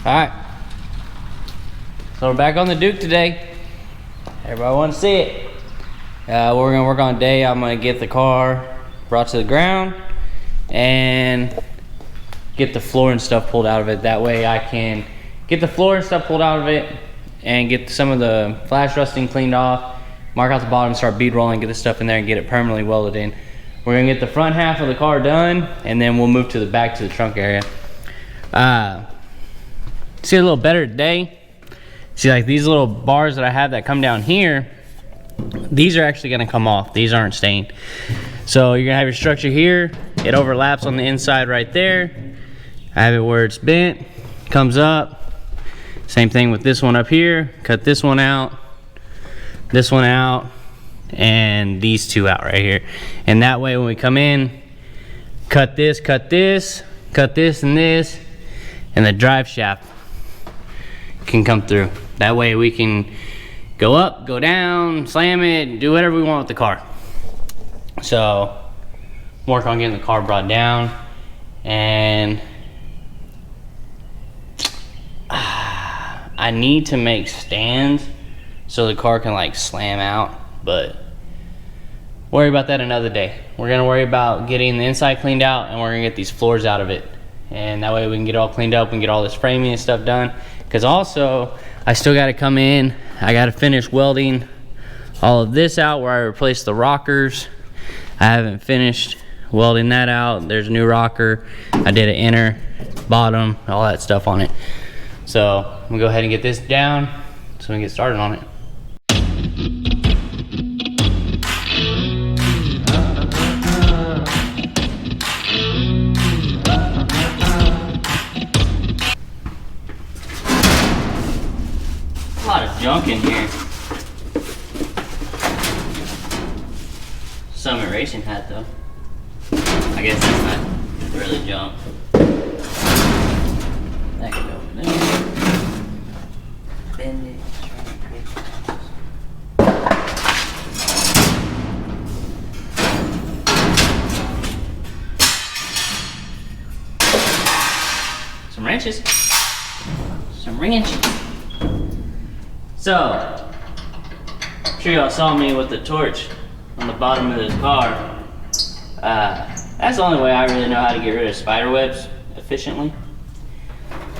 Alright. So we're back on the Duke today. Everybody want to see it. We're going to work on a day. I'm going to get the car brought to the ground and get the floor and stuff pulled out of it. That way I can get the floor and stuff pulled out of it and get some of the flash rusting cleaned off, mark out the bottom, start bead rolling, get the stuff in there and get it permanently welded in. We're going to get the front half of the car done and then we'll move to the back to the trunk area. See a little better today. See, like these little bars that I have that come down here, these are actually gonna come off. These aren't stained. So you're gonna have your structure here. It overlaps on the inside right there. I have it where it's bent, comes up. Same thing with this one up here. Cut this one out, and these two out right here. And that way when we come in, cut this, and this, and the drive shaft can come through. That way we can go up, go down, slam it, do whatever we want with the car. So work on getting the car brought down, and I need to make stands so the car can like slam out, but worry about that another day. We're gonna worry about getting the inside cleaned out, and we're gonna get these floors out of it, and that way we can get it all cleaned up and get all this framing and stuff done. Because also I still got to come in, I got to finish welding all of this out where I replaced the rockers. I haven't finished welding that out. There's a new rocker. I did an inner, bottom, all that stuff on it. So I'm gonna go ahead and get this down so we can get started on it. A lot of junk in here. Summit racing hat though. I guess that's not really junk. That can go over there. Bend it. Some wrenches. Some wrenches. So, I'm sure y'all saw me with the torch on the bottom of this car. That's the only way I really know how to get rid of spider webs efficiently.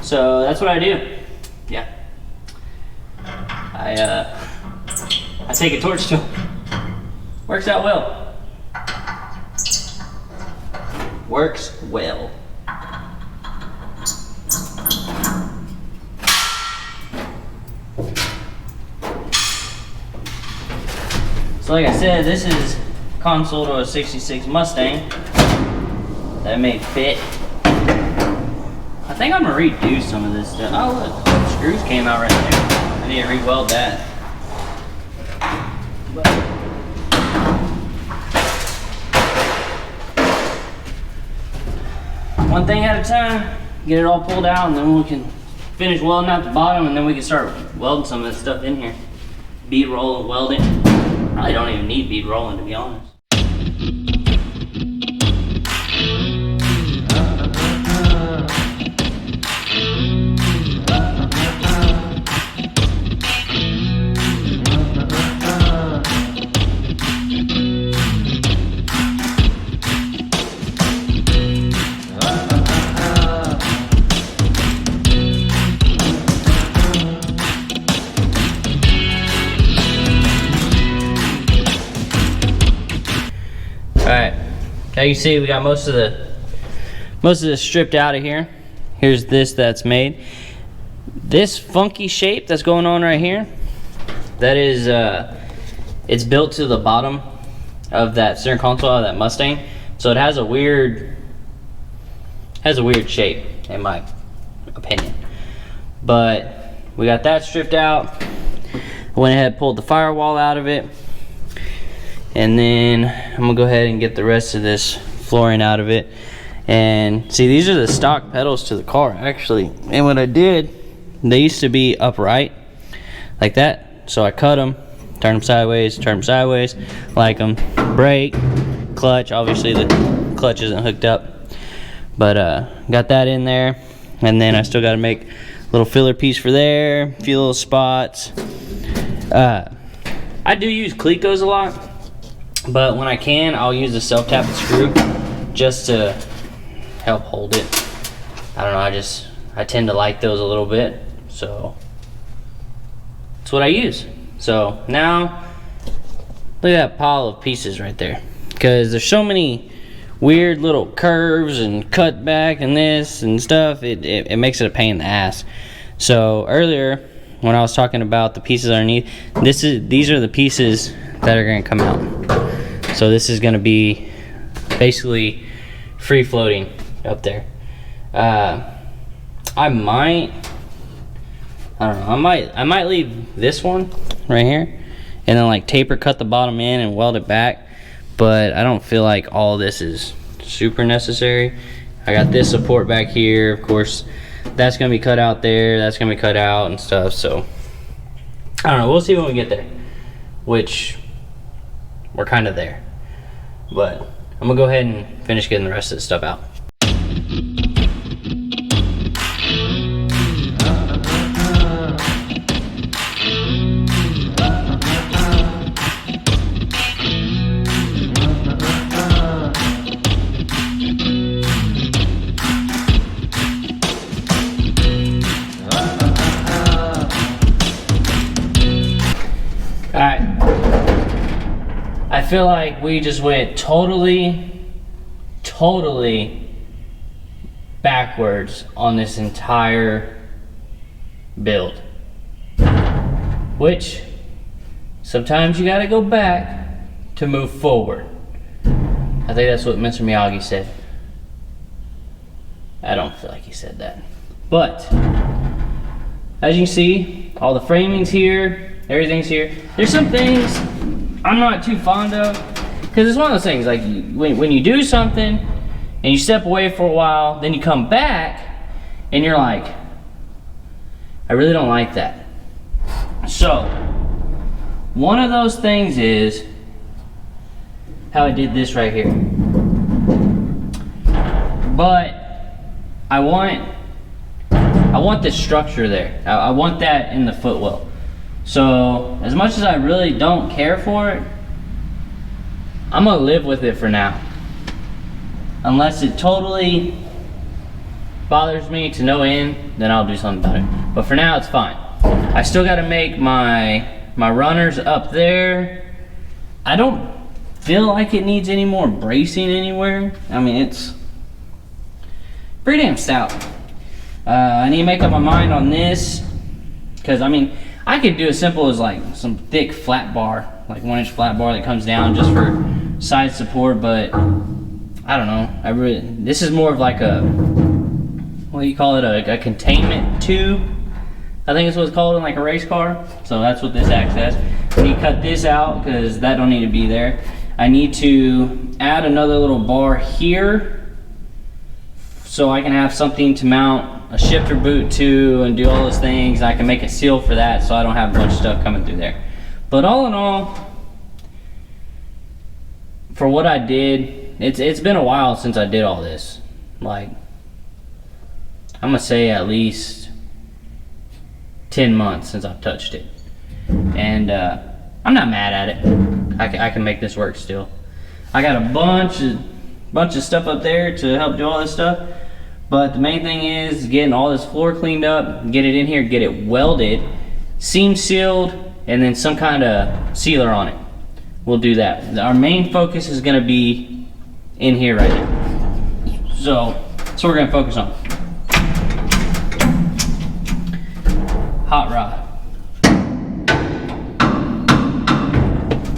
So that's what I do. Yeah. I take a torch tool. Works out well. Works well. So like I said, this is console to a 66 Mustang that I made fit. I think I'm gonna redo some of this stuff. Oh look, the screws came out right there. I need to re-weld that. One thing at a time, get it all pulled out, and then we can finish welding out the bottom, and then we can start welding some of this stuff in here. Bead roll and weld it. Probably don't even need bead rolling, to be honest. Alright, now you see we got most of this stripped out of here. Here's this that's made. This funky shape that's going on right here, that is it's built to the bottom of that center console of that Mustang. So it has a weird shape in my opinion. But we got that stripped out. I went ahead and pulled the firewall out of it. And then I'm gonna go ahead and get the rest of this flooring out of it. And see, these are the stock pedals to the car actually. And what I did, they used to be upright like that. So I cut them, turn them sideways, like them. Brake, clutch, obviously the clutch isn't hooked up. But got that in there. And then I still gotta make Little filler piece for there, a few little spots. I do use Clecos a lot, but when I can, I'll use the self-tapping screw just to help hold it. I don't know, I tend to like those a little bit, so that's what I use. So now, look at that pile of pieces right there, because there's so many weird little curves and cut back and this and stuff. It makes it a pain in the ass. So earlier, when I was talking about the pieces underneath, these are the pieces that are going to come out. So this is going to be basically free floating up there. I might leave this one right here and then like taper cut the bottom in and weld it back, but I don't feel like all this is super necessary. I got this support back here, of course that's gonna be cut out there, that's gonna be cut out and stuff, so I don't know, we'll see when we get there, which we're kind of there, but I'm gonna go ahead and finish getting the rest of this stuff out. Alright, I feel like we just went totally backwards on this entire build. Which, sometimes you gotta go back to move forward. I think that's what Mr. Miyagi said. I don't feel like he said that. But, as you can see, all the framing's here. Everything's here. There's some things I'm not too fond of, because it's one of those things, like when you do something and you step away for a while, then you come back and you're like, I really don't like that. So one of those things is how I did this right here. But I want this structure there. I want that in the footwell. So, as much as I really don't care for it, I'm gonna live with it for now. Unless it totally bothers me to no end, then I'll do something about it. But for now, it's fine. I still gotta make my runners up there. I don't feel like it needs any more bracing anywhere. I mean, it's pretty damn stout. I need to make up my mind on this, because I mean, I could do as simple as like some thick flat bar, like 1-inch flat bar that comes down just for side support, but I don't know. This is more of like a, what do you call it, a containment tube. I think it's what it's called in like a race car. So that's what this acts as. I need to cut this out because that don't need to be there. I need to add another little bar here so I can have something to mount a shifter boot to and do all those things. I can make a seal for that so I don't have a bunch of stuff coming through there. But all in all, for what I did, it's been a while since I did all this. Like, I'm gonna say at least 10 months since I've touched it. And I'm not mad at it. I can make this work still. I got a bunch of stuff up there to help do all this stuff. But the main thing is getting all this floor cleaned up, get it in here, get it welded, seam sealed, and then some kind of sealer on it. We'll do that. Our main focus is gonna be in here right now. So, that's what we're gonna focus on. Hot rod.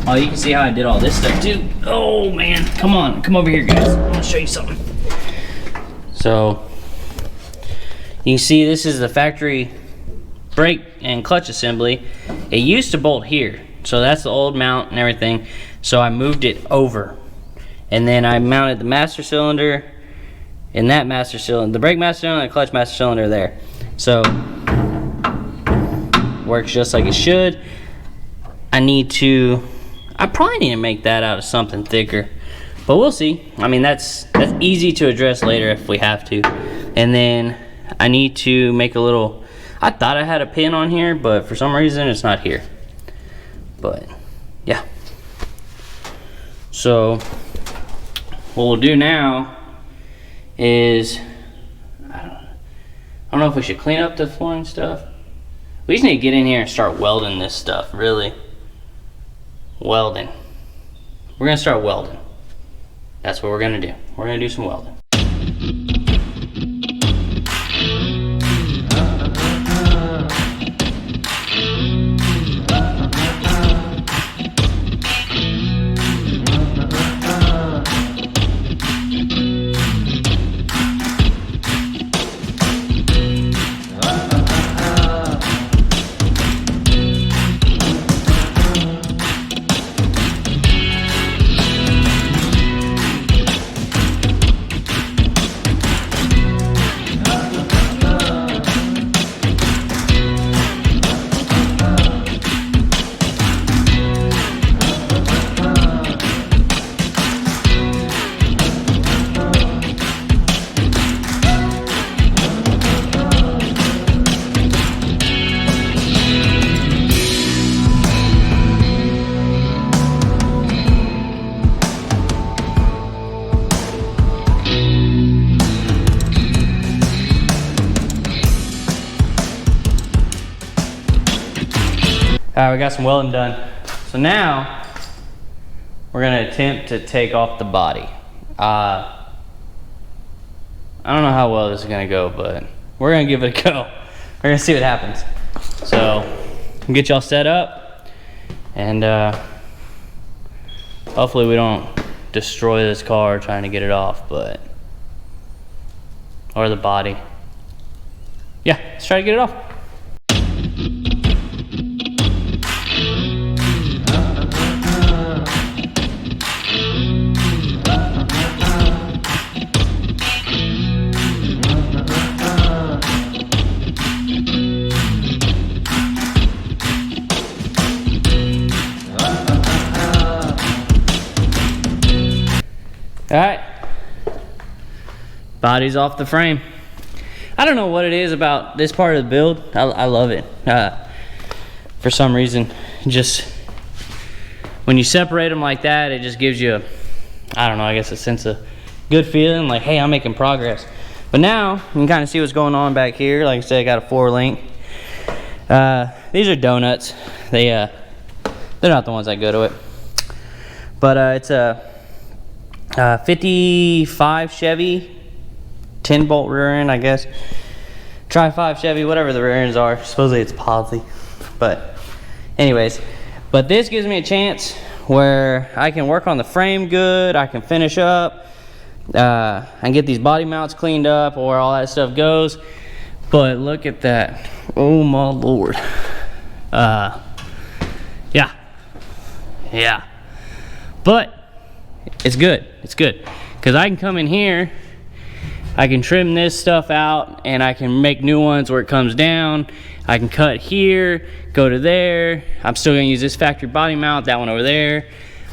Oh, you can see how I did all this stuff too. Oh man, come on, come over here guys. I'm gonna show you something. So, you can see this is the factory brake and clutch assembly. It used to bolt here, so that's the old mount and everything. So I moved it over, and then I mounted the master cylinder and that master cylinder, the brake master cylinder and the clutch master cylinder there. So, works just like it should. I probably need to make that out of something thicker. But we'll see. I mean, that's easy to address later if we have to. And then I need to make a little I thought I had a pin on here, but for some reason it's not here. But yeah. So what we'll do now is, I don't know if we should clean up the flooring stuff. We just need to get in here and start welding this stuff, really. Welding. We're gonna start welding. That's what we're gonna do. We're gonna do some welding. Alright, we got some welding done. So now, we're gonna attempt to take off the body. I don't know how well this is gonna go, but we're gonna give it a go. We're gonna see what happens. So, we'll get y'all set up, and hopefully we don't destroy this car trying to get it off, but, or the body. Yeah, let's try to get it off. Alright, body's off the frame. I don't know what it is about this part of the build. I love it. For some reason, just when you separate them like that, it just gives you, I don't know, I guess a sense of good feeling, like, hey, I'm making progress. But now, you can kind of see what's going on back here. Like I said, I got a 4-link. These are donuts. They're not the ones that go to it. But it's a 55 Chevy 10-bolt rear end, I guess. Tri-5 Chevy, whatever the rear ends are. Supposedly it's poly. But anyways, but this gives me a chance where I can work on the frame good, I can finish up, and get these body mounts cleaned up, or all that stuff goes. But look at that. Oh my Lord. Yeah. But it's good. It's good. Because I can come in here, I can trim this stuff out, and I can make new ones where it comes down. I can cut here, go to there. I'm still going to use this factory body mount, that one over there.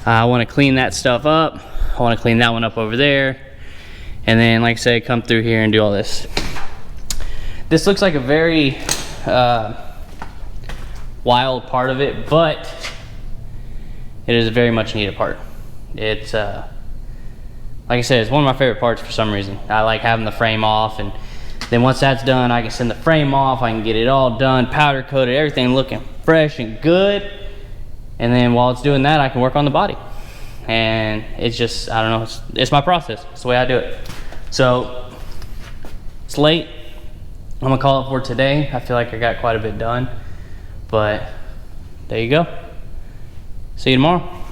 I want to clean that stuff up. I want to clean that one up over there. And then, like I said, come through here and do all this. This looks like a very wild part of it, but it is a very much needed part. It's, like I said, it's one of my favorite parts for some reason. I like having the frame off, and then once that's done, I can send the frame off, I can get it all done, powder coated, everything looking fresh and good. And then while it's doing that, I can work on the body. And it's just, I don't know, it's my process. It's the way I do it. So, it's late. I'm gonna call it for today. I feel like I got quite a bit done. But, there you go. See you tomorrow.